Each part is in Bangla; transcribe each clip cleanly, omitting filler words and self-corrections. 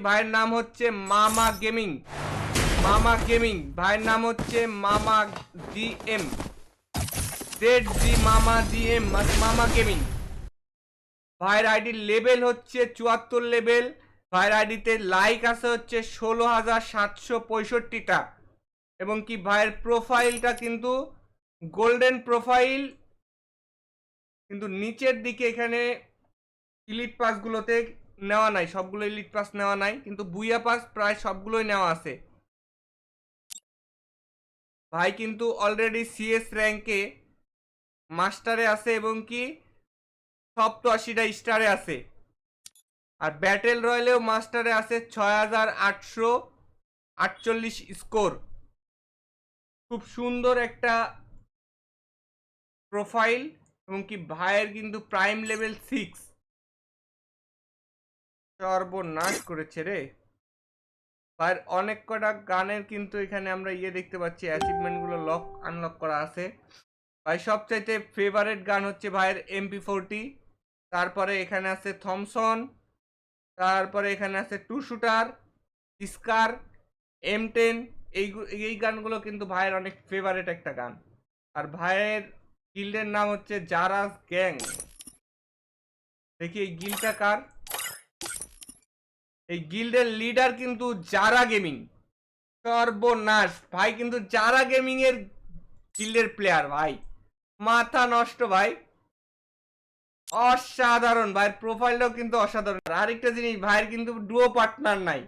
ভাইয়ের নাম হচ্ছে মামা গেমিং। মামা গেমিং ভাইয়ের নাম হচ্ছে মামা জিএম, ZG মামা জিএম, মামা গেমিং। ভাইয়ের আইডির লেভেল হচ্ছে 74 লেভেল। ভাইয়ের আইডিতে লাইক আছে হচ্ছে 16,765টা। এবং কি ভাইয়ের প্রোফাইলটা কিন্তু গোল্ডেন প্রোফাইল, কিন্তু নিচের দিকে এখানে ইলিট পাসগুলোতে নেওয়া নাই, সবগুলো ইলিট পাস নেওয়া নাই, কিন্তু বুইয়া পাস প্রায় সবগুলোই নেওয়া আছে। ভাই কিন্তু অলরেডি সিএস র্যাঙ্কে মাস্টারে আছে এবং কি 87টা স্টারে আছে। আর ব্যাটেল রয়্যালেও মাস্টারে আছে 6,848 স্কোর। খুব সুন্দর একটা প্রোফাইল এবং কি ভাইয়ের কিন্তু প্রাইম লেভেল 6। সর্বনাশ করেছে রে ভাইয়ের। অনেক কটা গানের কিন্তু এখানে আমরা দেখতে পাচ্ছি অ্যাচিভমেন্টগুলো আনলক করা আছে। ভাই সবচাইতে ফেভারিট গান হচ্ছে ভাইয়ের MP40, তারপরে এখানে আছে থমসন, তারপরে এখানে আছে টু শুটার, স্কার, M10। এই গানগুলো কিন্তু ভাইয়ের অনেক ফেভারিট একটা গান। আর ভাইয়ের গিল্ডের নাম হচ্ছে জারাস গ্যাং। দেখি এই গিল্ডটা কার। এই গিল্ডের লিডার কিন্তু জারা গেমিং। সর্বনাশ ভাই, কিন্তু জারা গেমিং এর গিল্ডের প্লেয়ার ভাই, মাথা নষ্ট ভাই, অসাধারণ। ভাইয়ের প্রোফাইলটাও কিন্তু অসাধারণ। আরেকটা জিনিস, ভাইয়ের কিন্তু ডুও পার্টনার নাই।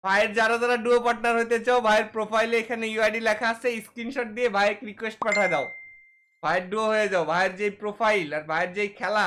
ভাইয়ের যারা যারা ডুও পার্টনার হতে চাও, ভাইয়ের প্রোফাইলে এখানে ইউআইডি লেখা আছে, স্ক্রিনশট দিয়ে ভাইয়ের রিকোয়েস্ট পাঠায় দাও, ভাইয়ের ডুও হয়ে যাও। ভাইয়ের যে প্রোফাইল আর ভাইয়ের যে খেলা,